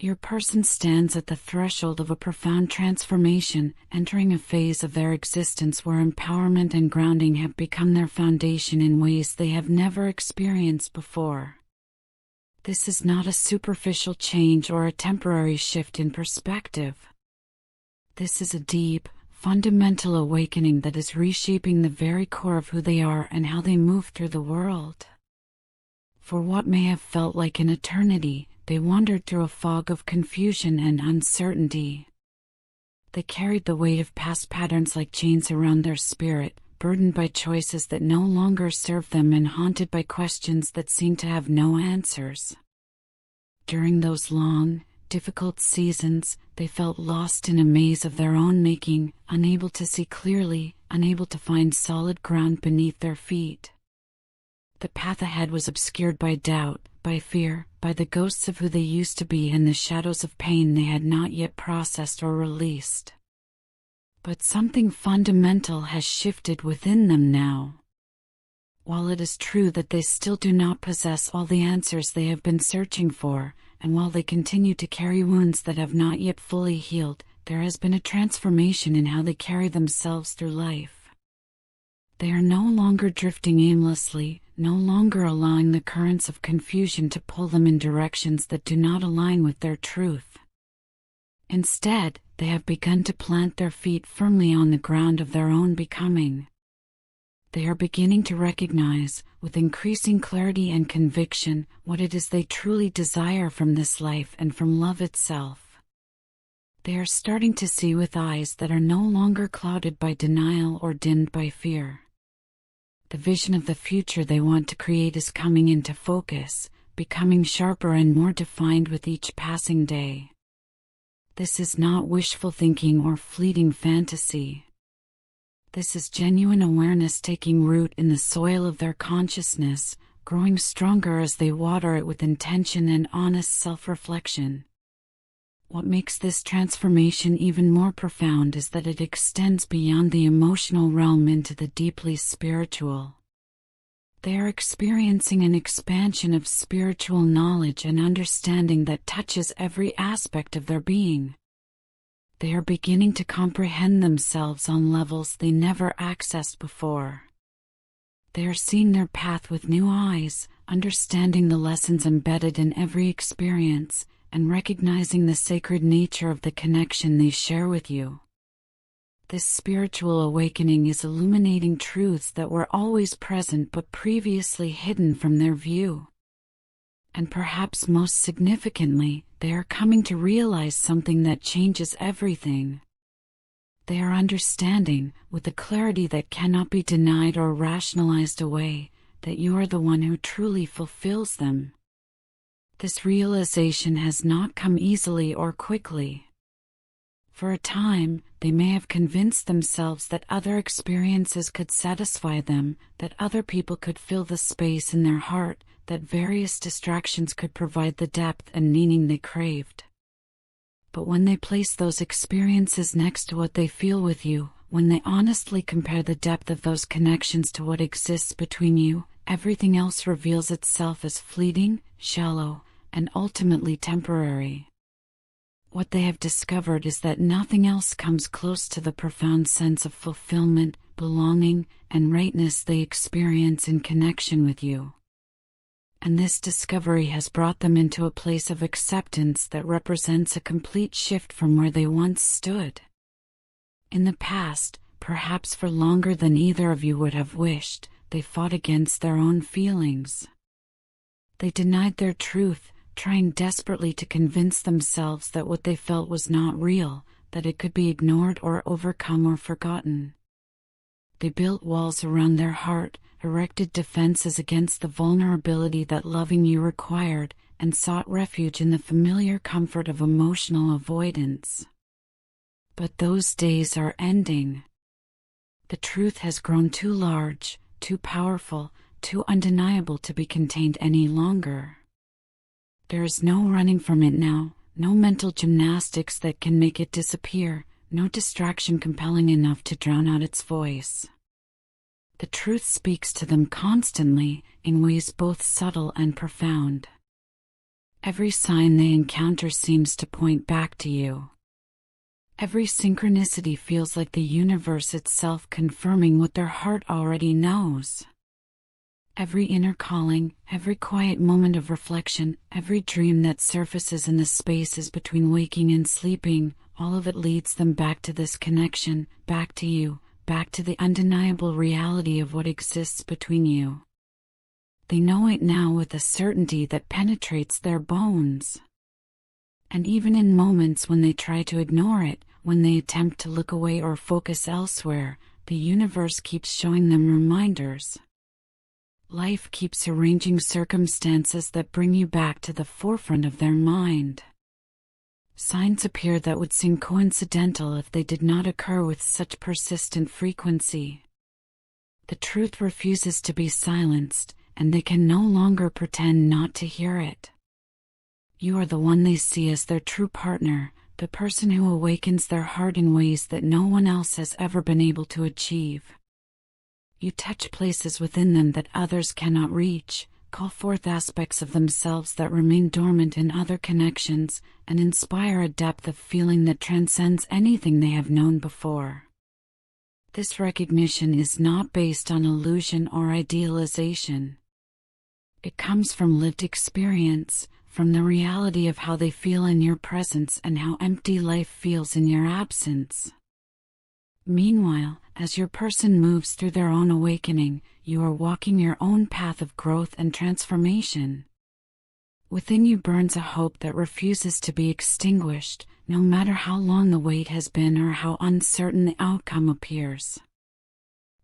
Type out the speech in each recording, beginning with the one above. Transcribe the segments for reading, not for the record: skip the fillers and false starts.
Your person stands at the threshold of a profound transformation, entering a phase of their existence where empowerment and grounding have become their foundation in ways they have never experienced before. This is not a superficial change or a temporary shift in perspective. This is a deep, fundamental awakening that is reshaping the very core of who they are and how they move through the world. For what may have felt like an eternity, they wandered through a fog of confusion and uncertainty. They carried the weight of past patterns like chains around their spirit, burdened by choices that no longer served them and haunted by questions that seemed to have no answers. During those long, difficult seasons, they felt lost in a maze of their own making, unable to see clearly, unable to find solid ground beneath their feet. The path ahead was obscured by doubt, by fear, by the ghosts of who they used to be and the shadows of pain they had not yet processed or released. But something fundamental has shifted within them now. While it is true that they still do not possess all the answers they have been searching for, and while they continue to carry wounds that have not yet fully healed, there has been a transformation in how they carry themselves through life. They are no longer drifting aimlessly, no longer allowing the currents of confusion to pull them in directions that do not align with their truth. Instead, they have begun to plant their feet firmly on the ground of their own becoming. They are beginning to recognize, with increasing clarity and conviction, what it is they truly desire from this life and from love itself. They are starting to see with eyes that are no longer clouded by denial or dimmed by fear. The vision of the future they want to create is coming into focus, becoming sharper and more defined with each passing day. This is not wishful thinking or fleeting fantasy. This is genuine awareness taking root in the soil of their consciousness, growing stronger as they water it with intention and honest self-reflection. What makes this transformation even more profound is that it extends beyond the emotional realm into the deeply spiritual. They are experiencing an expansion of spiritual knowledge and understanding that touches every aspect of their being. They are beginning to comprehend themselves on levels they never accessed before. They are seeing their path with new eyes, understanding the lessons embedded in every experience, and recognizing the sacred nature of the connection they share with you. This spiritual awakening is illuminating truths that were always present but previously hidden from their view. And perhaps most significantly, they are coming to realize something that changes everything. They are understanding, with a clarity that cannot be denied or rationalized away, that you are the one who truly fulfills them. This realization has not come easily or quickly. For a time, they may have convinced themselves that other experiences could satisfy them, that other people could fill the space in their heart, that various distractions could provide the depth and meaning they craved. But when they place those experiences next to what they feel with you, when they honestly compare the depth of those connections to what exists between you, everything else reveals itself as fleeting, shallow, and ultimately temporary. What they have discovered is that nothing else comes close to the profound sense of fulfillment, belonging, and rightness they experience in connection with you. And this discovery has brought them into a place of acceptance that represents a complete shift from where they once stood. In the past, perhaps for longer than either of you would have wished, they fought against their own feelings. They denied their truth, trying desperately to convince themselves that what they felt was not real, that it could be ignored or overcome or forgotten. They built walls around their heart, erected defenses against the vulnerability that loving you required, and sought refuge in the familiar comfort of emotional avoidance. But those days are ending. The truth has grown too large, too powerful, too undeniable to be contained any longer. There is no running from it now, no mental gymnastics that can make it disappear, no distraction compelling enough to drown out its voice. The truth speaks to them constantly, in ways both subtle and profound. Every sign they encounter seems to point back to you. Every synchronicity feels like the universe itself confirming what their heart already knows. Every inner calling, every quiet moment of reflection, every dream that surfaces in the spaces between waking and sleeping, all of it leads them back to this connection, back to you, back to the undeniable reality of what exists between you. They know it now with a certainty that penetrates their bones. And even in moments when they try to ignore it, when they attempt to look away or focus elsewhere, the universe keeps showing them reminders. Life keeps arranging circumstances that bring you back to the forefront of their mind. Signs appear that would seem coincidental if they did not occur with such persistent frequency. The truth refuses to be silenced, and they can no longer pretend not to hear it. You are the one they see as their true partner, the person who awakens their heart in ways that no one else has ever been able to achieve. You touch places within them that others cannot reach, call forth aspects of themselves that remain dormant in other connections, and inspire a depth of feeling that transcends anything they have known before. This recognition is not based on illusion or idealization. It comes from lived experience, from the reality of how they feel in your presence and how empty life feels in your absence. Meanwhile, as your person moves through their own awakening, you are walking your own path of growth and transformation. Within you burns a hope that refuses to be extinguished, no matter how long the wait has been or how uncertain the outcome appears.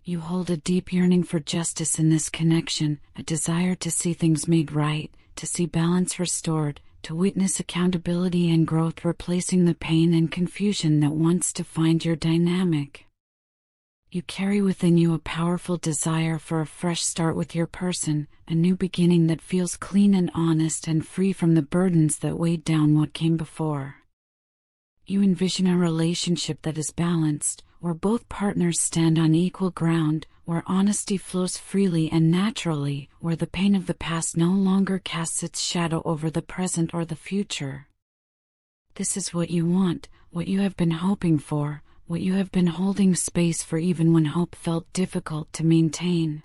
You hold a deep yearning for justice in this connection, a desire to see things made right, to see balance restored, to witness accountability and growth replacing the pain and confusion that once defined your dynamic. You carry within you a powerful desire for a fresh start with your person, a new beginning that feels clean and honest and free from the burdens that weighed down what came before. You envision a relationship that is balanced, where both partners stand on equal ground, where honesty flows freely and naturally, where the pain of the past no longer casts its shadow over the present or the future. This is what you want, what you have been hoping for, what you have been holding space for even when hope felt difficult to maintain.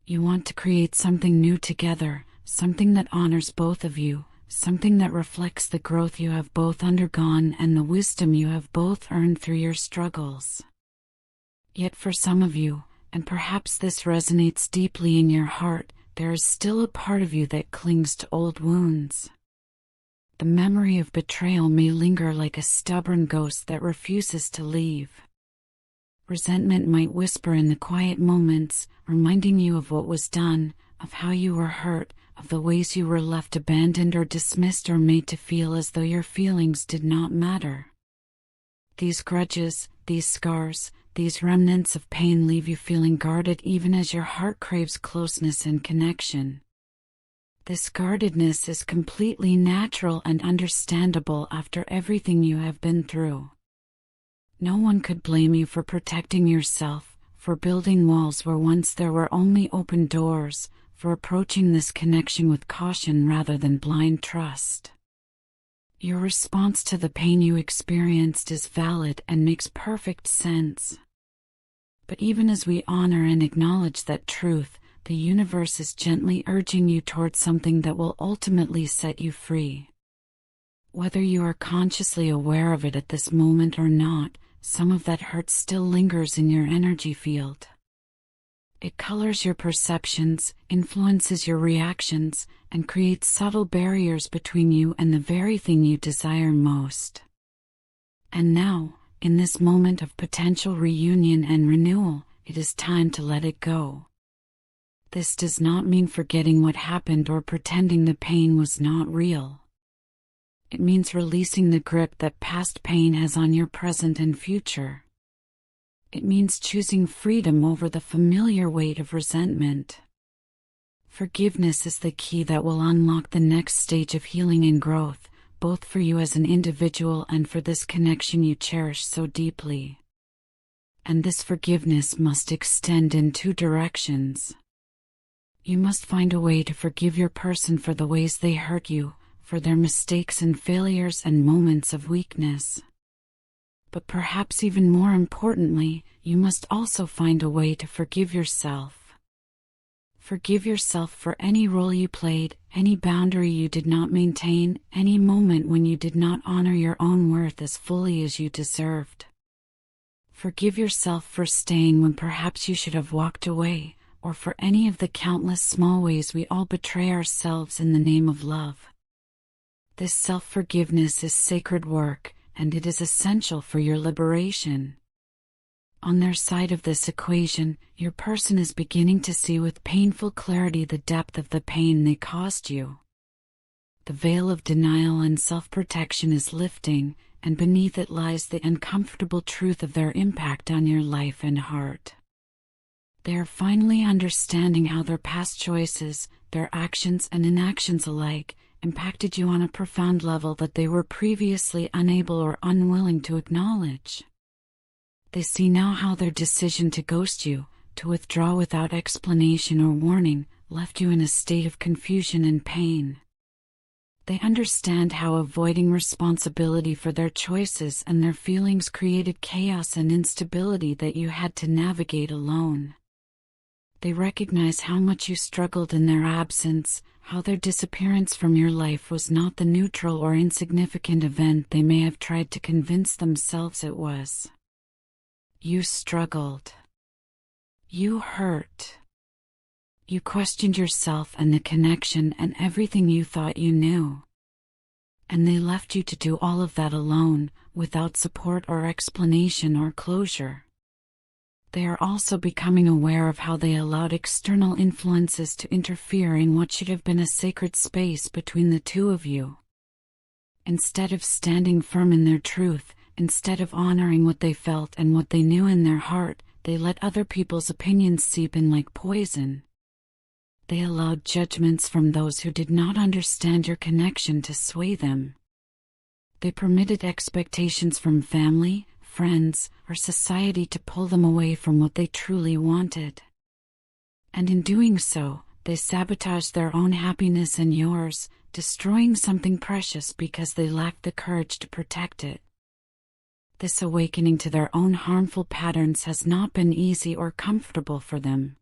You want to create something new together, something that honors both of you, something that reflects the growth you have both undergone and the wisdom you have both earned through your struggles. Yet for some of you, and perhaps this resonates deeply in your heart, there is still a part of you that clings to old wounds. The memory of betrayal may linger like a stubborn ghost that refuses to leave. Resentment might whisper in the quiet moments, reminding you of what was done, of how you were hurt, of the ways you were left abandoned or dismissed or made to feel as though your feelings did not matter. These grudges, these scars, these remnants of pain leave you feeling guarded even as your heart craves closeness and connection. This guardedness is completely natural and understandable after everything you have been through. No one could blame you for protecting yourself, for building walls where once there were only open doors, for approaching this connection with caution rather than blind trust. Your response to the pain you experienced is valid and makes perfect sense. But even as we honor and acknowledge that truth, the universe is gently urging you towards something that will ultimately set you free. Whether you are consciously aware of it at this moment or not, some of that hurt still lingers in your energy field. It colors your perceptions, influences your reactions, and creates subtle barriers between you and the very thing you desire most. And now, in this moment of potential reunion and renewal, it is time to let it go. This does not mean forgetting what happened or pretending the pain was not real. It means releasing the grip that past pain has on your present and future. It means choosing freedom over the familiar weight of resentment. Forgiveness is the key that will unlock the next stage of healing and growth, both for you as an individual and for this connection you cherish so deeply. And this forgiveness must extend in two directions. You must find a way to forgive your person for the ways they hurt you, for their mistakes and failures and moments of weakness. But perhaps even more importantly, you must also find a way to forgive yourself. Forgive yourself for any role you played, any boundary you did not maintain, any moment when you did not honor your own worth as fully as you deserved. Forgive yourself for staying when perhaps you should have walked away, or for any of the countless small ways we all betray ourselves in the name of love. This self-forgiveness is sacred work, and it is essential for your liberation. On their side of this equation, your person is beginning to see with painful clarity the depth of the pain they caused you. The veil of denial and self-protection is lifting, and beneath it lies the uncomfortable truth of their impact on your life and heart. They are finally understanding how their past choices, their actions and inactions alike, impacted you on a profound level that they were previously unable or unwilling to acknowledge. They see now how their decision to ghost you, to withdraw without explanation or warning, left you in a state of confusion and pain. They understand how avoiding responsibility for their choices and their feelings created chaos and instability that you had to navigate alone. They recognize how much you struggled in their absence, how their disappearance from your life was not the neutral or insignificant event they may have tried to convince themselves it was. You struggled. You hurt. You questioned yourself and the connection and everything you thought you knew. And they left you to do all of that alone, without support or explanation or closure. They are also becoming aware of how they allowed external influences to interfere in what should have been a sacred space between the two of you. Instead of standing firm in their truth, instead of honoring what they felt and what they knew in their heart, they let other people's opinions seep in like poison. They allowed judgments from those who did not understand your connection to sway them. They permitted expectations from family, friends, or society to pull them away from what they truly wanted. And in doing so, they sabotaged their own happiness and yours, destroying something precious because they lacked the courage to protect it. This awakening to their own harmful patterns has not been easy or comfortable for them.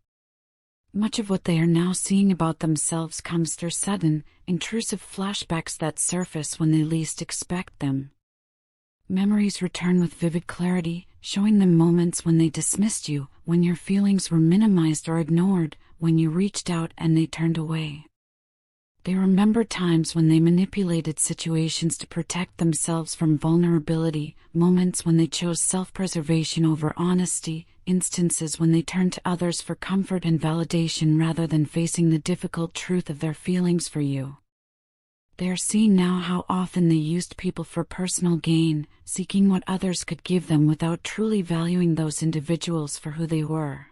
Much of what they are now seeing about themselves comes through sudden, intrusive flashbacks that surface when they least expect them. Memories return with vivid clarity, showing them moments when they dismissed you, when your feelings were minimized or ignored, when you reached out and they turned away. They remember times when they manipulated situations to protect themselves from vulnerability, moments when they chose self-preservation over honesty, instances when they turned to others for comfort and validation rather than facing the difficult truth of their feelings for you. They are seeing now how often they used people for personal gain, seeking what others could give them without truly valuing those individuals for who they were.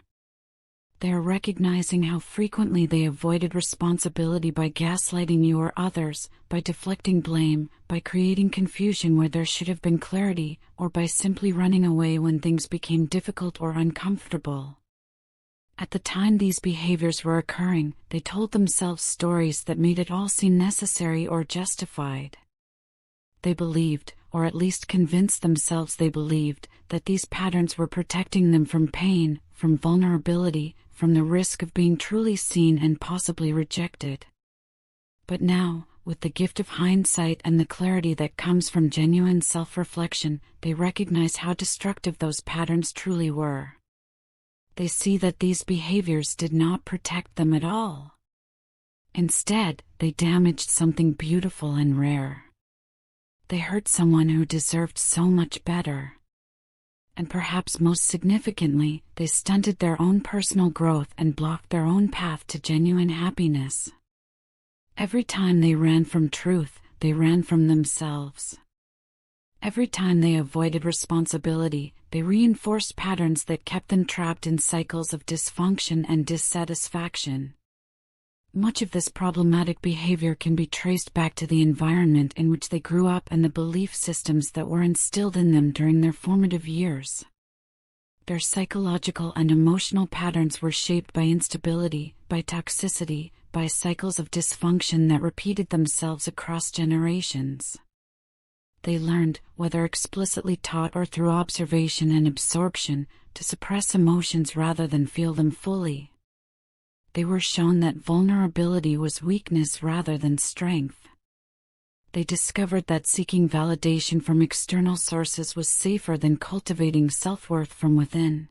They are recognizing how frequently they avoided responsibility by gaslighting you or others, by deflecting blame, by creating confusion where there should have been clarity, or by simply running away when things became difficult or uncomfortable. At the time these behaviors were occurring, they told themselves stories that made it all seem necessary or justified. They believed, or at least convinced themselves they believed, that these patterns were protecting them from pain, from vulnerability, from the risk of being truly seen and possibly rejected. But now, with the gift of hindsight and the clarity that comes from genuine self-reflection, they recognize how destructive those patterns truly were. They see that these behaviors did not protect them at all. Instead, they damaged something beautiful and rare. They hurt someone who deserved so much better. And perhaps most significantly, they stunted their own personal growth and blocked their own path to genuine happiness. Every time they ran from truth, they ran from themselves. Every time they avoided responsibility, they reinforced patterns that kept them trapped in cycles of dysfunction and dissatisfaction. Much of this problematic behavior can be traced back to the environment in which they grew up and the belief systems that were instilled in them during their formative years. Their psychological and emotional patterns were shaped by instability, by toxicity, by cycles of dysfunction that repeated themselves across generations. They learned, whether explicitly taught or through observation and absorption, to suppress emotions rather than feel them fully. They were shown that vulnerability was weakness rather than strength. They discovered that seeking validation from external sources was safer than cultivating self-worth from within.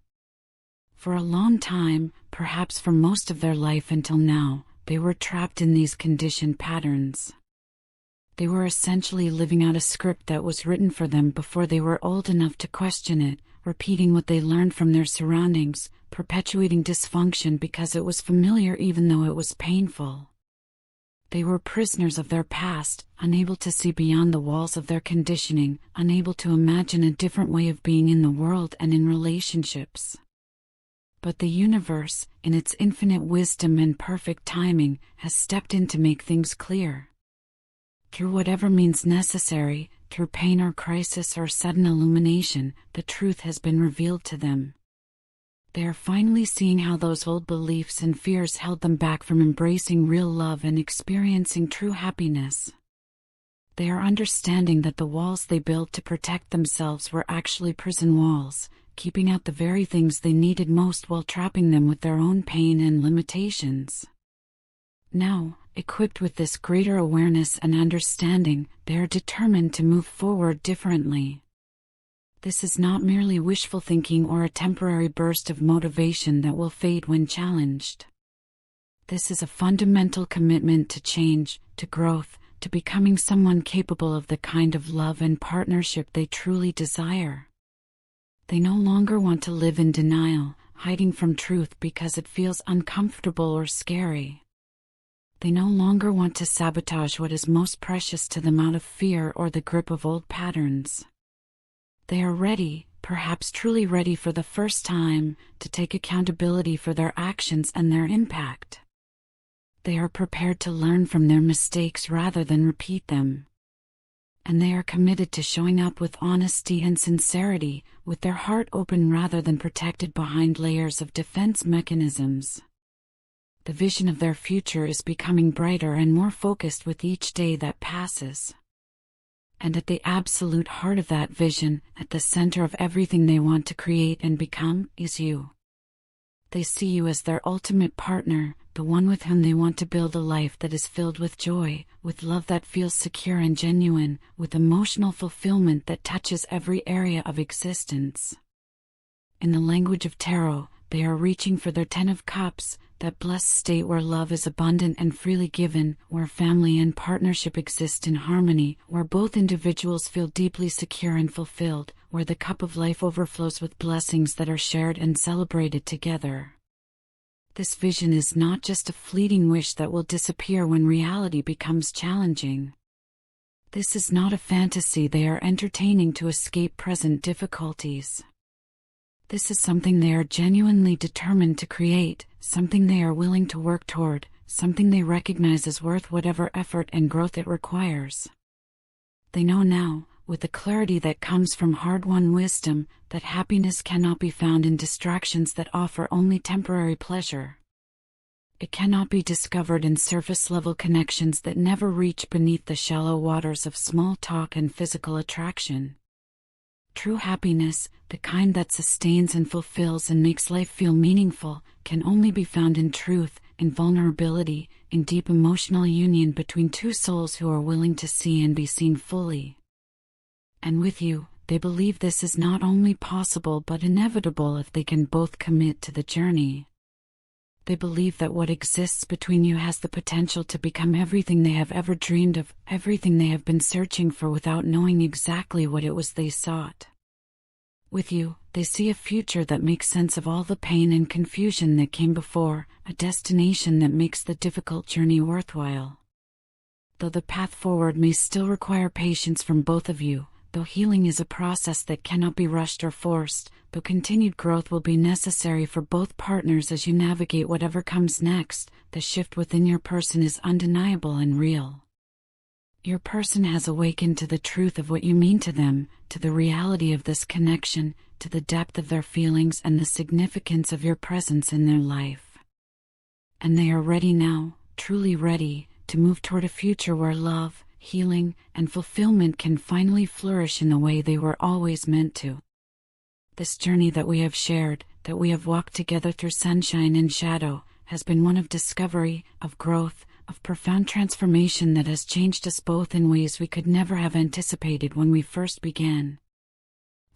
For a long time, perhaps for most of their life until now, they were trapped in these conditioned patterns. They were essentially living out a script that was written for them before they were old enough to question it, repeating what they learned from their surroundings, perpetuating dysfunction because it was familiar even though it was painful. They were prisoners of their past, unable to see beyond the walls of their conditioning, unable to imagine a different way of being in the world and in relationships. But the universe, in its infinite wisdom and perfect timing, has stepped in to make things clear. Through whatever means necessary, through pain or crisis or sudden illumination, the truth has been revealed to them. They are finally seeing how those old beliefs and fears held them back from embracing real love and experiencing true happiness. They are understanding that the walls they built to protect themselves were actually prison walls, keeping out the very things they needed most while trapping them with their own pain and limitations. Now, equipped with this greater awareness and understanding, they are determined to move forward differently. This is not merely wishful thinking or a temporary burst of motivation that will fade when challenged. This is a fundamental commitment to change, to growth, to becoming someone capable of the kind of love and partnership they truly desire. They no longer want to live in denial, hiding from truth because it feels uncomfortable or scary. They no longer want to sabotage what is most precious to them out of fear or the grip of old patterns. They are ready, perhaps truly ready for the first time, to take accountability for their actions and their impact. They are prepared to learn from their mistakes rather than repeat them. And they are committed to showing up with honesty and sincerity, with their heart open rather than protected behind layers of defense mechanisms. The vision of their future is becoming brighter and more focused with each day that passes. And at the absolute heart of that vision, at the center of everything they want to create and become, is you. They see you as their ultimate partner, the one with whom they want to build a life that is filled with joy, with love that feels secure and genuine, with emotional fulfillment that touches every area of existence. In the language of tarot, they are reaching for their 10 of Cups, that blessed state where love is abundant and freely given, where family and partnership exist in harmony, where both individuals feel deeply secure and fulfilled, where the cup of life overflows with blessings that are shared and celebrated together. This vision is not just a fleeting wish that will disappear when reality becomes challenging. This is not a fantasy they are entertaining to escape present difficulties. This is something they are genuinely determined to create, something they are willing to work toward, something they recognize as worth whatever effort and growth it requires. They know now, with the clarity that comes from hard-won wisdom, that happiness cannot be found in distractions that offer only temporary pleasure. It cannot be discovered in surface-level connections that never reach beneath the shallow waters of small talk and physical attraction. True happiness, the kind that sustains and fulfills and makes life feel meaningful, can only be found in truth, in vulnerability, in deep emotional union between two souls who are willing to see and be seen fully. And with you, they believe this is not only possible but inevitable if they can both commit to the journey. They believe that what exists between you has the potential to become everything they have ever dreamed of, everything they have been searching for without knowing exactly what it was they sought. With you, they see a future that makes sense of all the pain and confusion that came before, a destination that makes the difficult journey worthwhile. Though the path forward may still require patience from both of you, though healing is a process that cannot be rushed or forced, though continued growth will be necessary for both partners as you navigate whatever comes next, the shift within your person is undeniable and real. Your person has awakened to the truth of what you mean to them, to the reality of this connection, to the depth of their feelings and the significance of your presence in their life. And they are ready now, truly ready to move toward a future where love, healing, and fulfillment can finally flourish in the way they were always meant to. This journey that we have shared, that we have walked together through sunshine and shadow, has been one of discovery, of growth, of profound transformation that has changed us both in ways we could never have anticipated when we first began.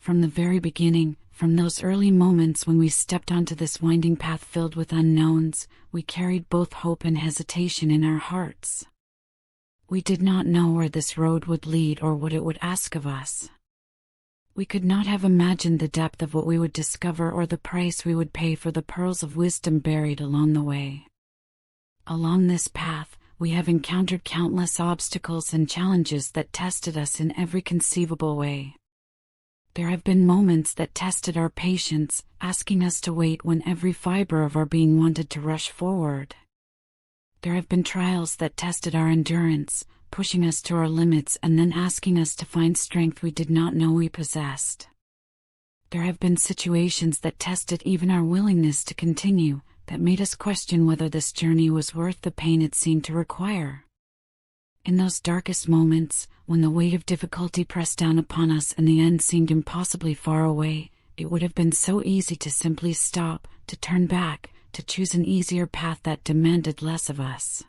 From the very beginning, from those early moments when we stepped onto this winding path filled with unknowns, we carried both hope and hesitation in our hearts. We did not know where this road would lead or what it would ask of us. We could not have imagined the depth of what we would discover or the price we would pay for the pearls of wisdom buried along the way. Along this path, we have encountered countless obstacles and challenges that tested us in every conceivable way. There have been moments that tested our patience, asking us to wait when every fiber of our being wanted to rush forward. There have been trials that tested our endurance, pushing us to our limits and then asking us to find strength we did not know we possessed. There have been situations that tested even our willingness to continue, that made us question whether this journey was worth the pain it seemed to require. In those darkest moments, when the weight of difficulty pressed down upon us and the end seemed impossibly far away, it would have been so easy to simply stop, to turn back, to choose an easier path that demanded less of us.